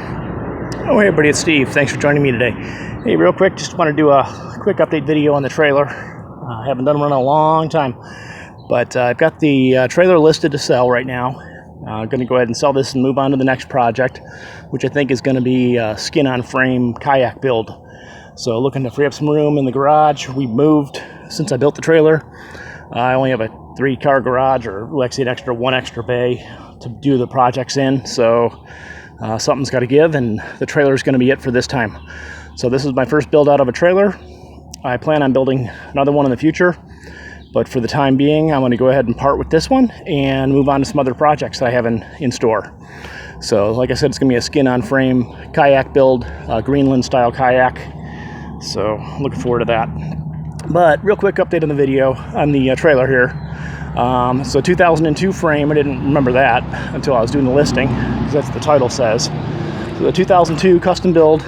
Oh, hey everybody, it's Steve. Thanks for joining me today. Hey, real quick, just want to do a quick update video on the trailer. I haven't done one in a long time, but I've got the trailer listed to sell right now. I'm going to go ahead and sell this and move on to the next project, which I think is going to be a skin-on-frame kayak build. So looking to free up some room in the garage. We moved since I built the trailer. I only have a 3-car garage, or actually one extra bay to do the projects in. So something's got to give, and the trailer is going to be it for this time. So this is my first build out of a trailer. I plan on building another one in the future, but for the time being, I'm going to go ahead and part with this one and move on to some other projects that I have in store. So like I said, it's going to be a skin-on-frame kayak build, Greenland-style kayak. So looking forward to that. But real quick update on the video, on the trailer here. So 2002 frame, I didn't remember that until I was doing the listing, because that's what the title says. So the 2002 custom build,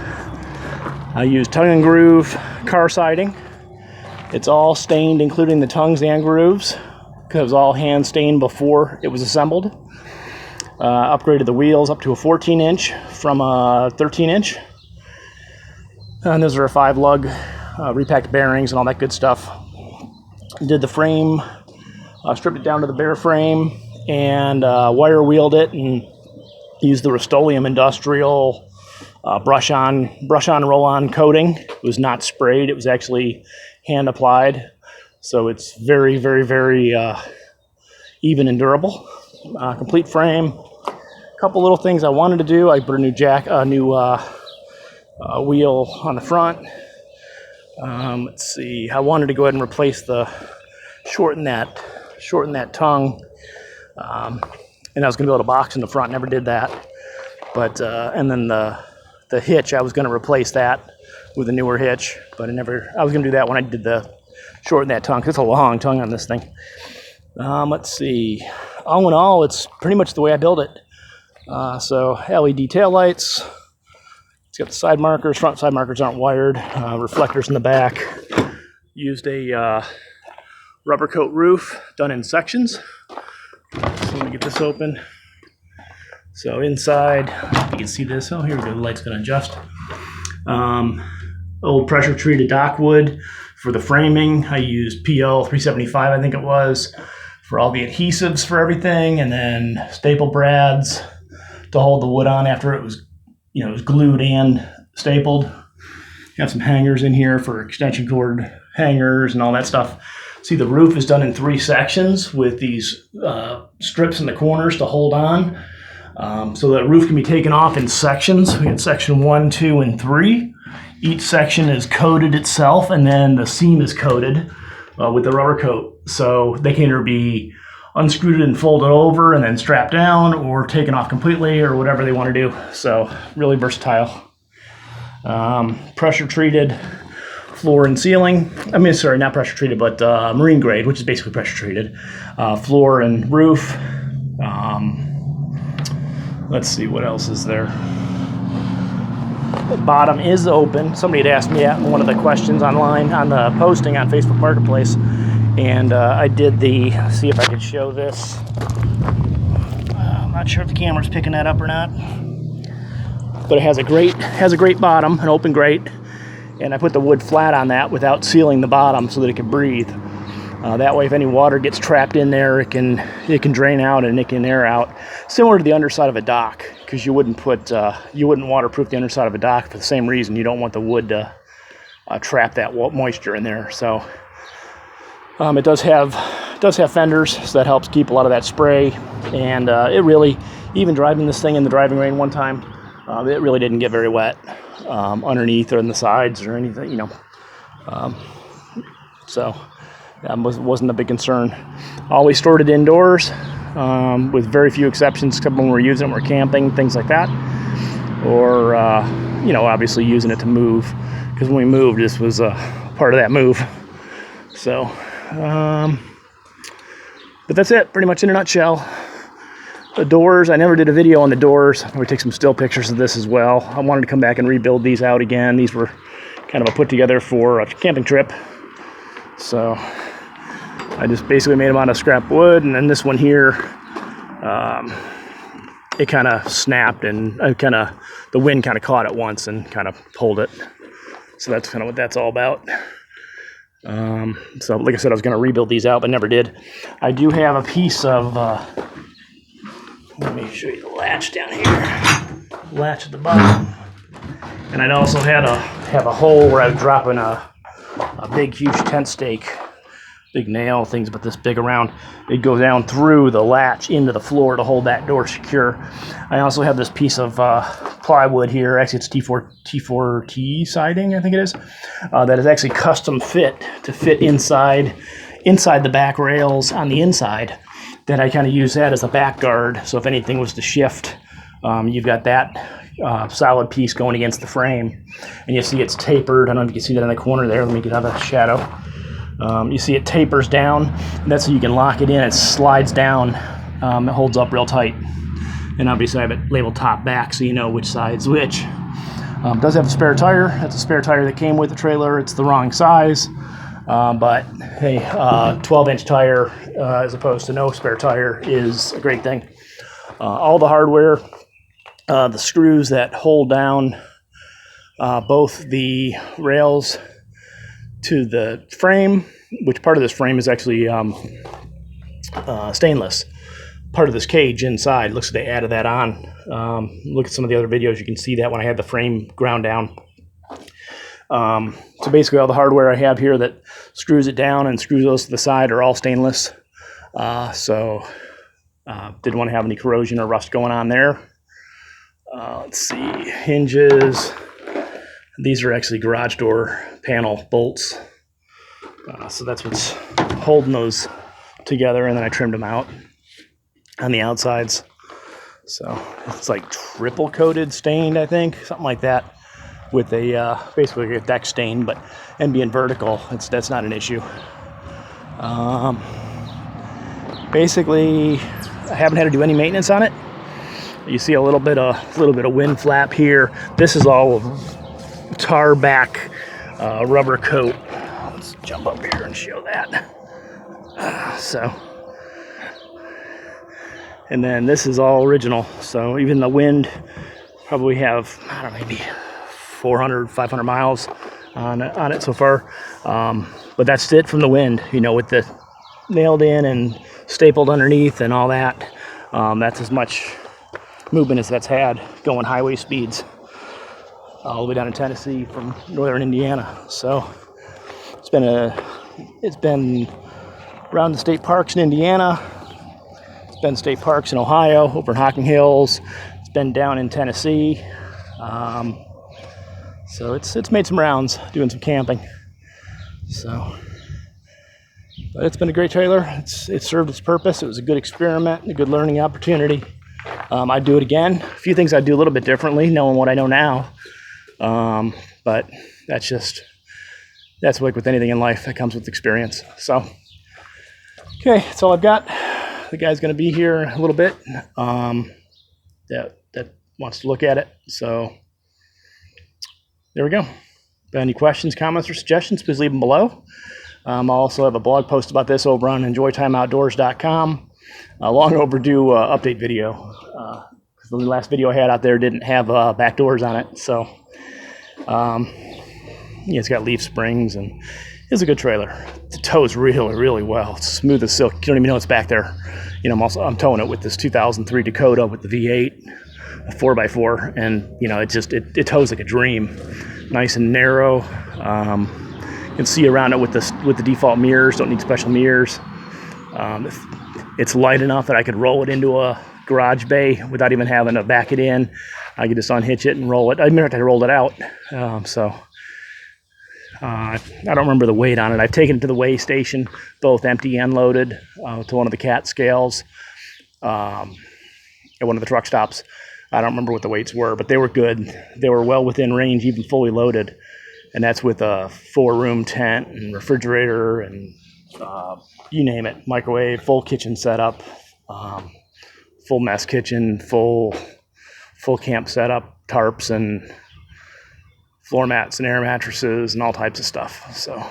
I used tongue and groove car siding. It's all stained, including the tongues and grooves, because it was all hand stained before it was assembled. Upgraded the wheels up to a 14-inch from a 13-inch. And those are a 5-lug, repacked bearings and all that good stuff. Did the frame, stripped it down to the bare frame, and wire wheeled it and used the Rust-Oleum industrial brush on roll-on coating. It was not sprayed, it was actually hand applied. So it's very, very, very even and durable. Complete frame. A couple little things I wanted to do. I put a new wheel on the front. Let's see, I wanted to go ahead and replace shorten that tongue, and I was going to build a box in the front. Never did that, but and then the hitch, I was going to replace that with a newer hitch, but I was going to do that when I did shorten that tongue, because it's a long tongue on this thing. Let's see, all in all, it's pretty much the way I built it. So LED taillights. It's got the side markers. Front side markers aren't wired. Reflectors in the back. Used a rubber coat roof done in sections. So let me get this open. So inside, you can see this. Oh, here we go. The light's going to adjust. Old pressure treated dock wood for the framing. I used PL 375, I think it was, for all the adhesives for everything, and then staple brads to hold the wood on after it was, it was glued and stapled. Got some hangers in here for extension cord hangers and all that stuff. See, the roof is done in 3 sections with these strips in the corners to hold on. So the roof can be taken off in sections. We got section 1, 2, and 3. Each section is coated itself, and then the seam is coated with the rubber coat. So they can either be unscrewed and folded over and then strapped down, or taken off completely, or whatever they want to do. So really versatile. Pressure treated floor and ceiling. I mean, sorry, not pressure treated, but marine grade, which is basically pressure treated. Floor and roof. Let's see, what else is there? The bottom is open. Somebody had asked me one of the questions online on the posting on Facebook Marketplace, and I did see if I could show this. I'm not sure if the camera's picking that up or not, but it has a grate bottom, an open grate, and I put the wood flat on that without sealing the bottom so that it can breathe. That way, if any water gets trapped in there, it can drain out and it can air out. Similar to the underside of a dock, because you wouldn't waterproof the underside of a dock for the same reason. You don't want the wood to trap that moisture in there. So it does have fenders, so that helps keep a lot of that spray. And it really, even driving this thing in the driving rain one time, it really didn't get very wet underneath or in the sides or anything, so that wasn't a big concern. Always stored it indoors, with very few exceptions, except when we're using it, we're camping, things like that, or obviously using it to move, because when we moved, this was part of that move. So but that's it, pretty much in a nutshell. The doors, I never did a video on the doors. I'm going to take some still pictures of this as well. I wanted to come back and rebuild these out again. These were kind of a put together for a camping trip. So I just basically made them out of scrap wood. And then this one here it kind of snapped, and the wind kind of caught it once and kind of pulled it. So that's kind of what that's all about. So like I said, I was going to rebuild these out, but never did. I do have a piece of, let me show you the latch down here. Latch at the bottom. And I'd also have a hole where I was dropping a big, huge tent stake, big nail, things about this big around. It'd go down through the latch into the floor to hold that door secure. I also have this piece of plywood here. Actually, it's T4T siding, I think it is. That is actually custom fit to fit inside the back rails on the inside. Then I kind of use that as a back guard. So if anything was to shift, you've got that solid piece going against the frame. And you see it's tapered. I don't know if you can see that in the corner there. Let me get out of the shadow. You see it tapers down. And that's so you can lock it in. It slides down. It holds up real tight. And obviously I have it labeled top back so you know which side's which. It does have a spare tire. That's a spare tire that came with the trailer. It's the wrong size. But hey, 12-inch tire as opposed to no spare tire is a great thing. All the hardware, the screws that hold down both the rails to the frame, which part of this frame is actually stainless. Part of this cage inside, looks like they added that on. Look at some of the other videos, you can see that when I had the frame ground down. So basically all the hardware I have here that screws it down and screws those to the side are all stainless. So didn't want to have any corrosion or rust going on there. Let's see, hinges. These are actually garage door panel bolts. So that's what's holding those together, and then I trimmed them out on the outsides. So it's like triple coated stained, I think, something like that, with a basically a deck stain, and being vertical, that's not an issue. Basically, I haven't had to do any maintenance on it. You see a little bit of wind flap here. This is all tar back rubber coat. Let's jump up here and show that. And then this is all original. So even the wind probably have, I don't know, maybe 400, 500 miles on it so far. But that's it from the wind, with the nailed in and stapled underneath and all that. That's as much movement as that's had going highway speeds all the way down to Tennessee from northern Indiana. So it's been around the state parks in Indiana. It's been state parks in Ohio, over in Hocking Hills. It's been down in Tennessee. So it's made some rounds doing some camping. So, but it's been a great trailer. It served its purpose. It was a good experiment, a good learning opportunity. I'd do it again. A few things I'd do a little bit differently, knowing what I know now. But that's like with anything in life that comes with experience. So, okay, that's all I've got. The guy's going to be here in a little bit that wants to look at it. So there we go. Any questions, comments, or suggestions, please leave them below. I'll also have a blog post about this over on EnjoyTimeOutdoors.com. A long overdue update video. The last video I had out there didn't have back doors on it. So it's got leaf springs and it's a good trailer. It tows really, really well. It's smooth as silk. You don't even know it's back there. I'm towing it with this 2003 Dakota with the V8, a 4x4, and it tows like a dream. Nice and narrow. You can see around it with the default mirrors. Don't need special mirrors. It's light enough that I could roll it into a garage bay without even having to back it in. I could just unhitch it and roll it. I remember I rolled it out. I don't remember the weight on it. I've taken it to the weigh station, both empty and loaded, to one of the CAT scales at one of the truck stops. I don't remember what the weights were, but they were good. They were well within range, even fully loaded. And that's with a 4-room tent and refrigerator and you name it, microwave, full kitchen setup, full mess kitchen, full camp setup, tarps and floor mats and air mattresses and all types of stuff. So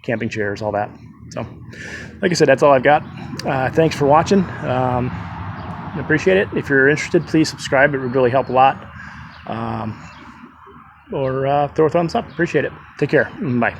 camping chairs, all that. So like I said, that's all I've got. Thanks for watching. I appreciate it. If you're interested, please subscribe. It would really help a lot. Or throw a thumbs up. Appreciate it. Take care. Bye.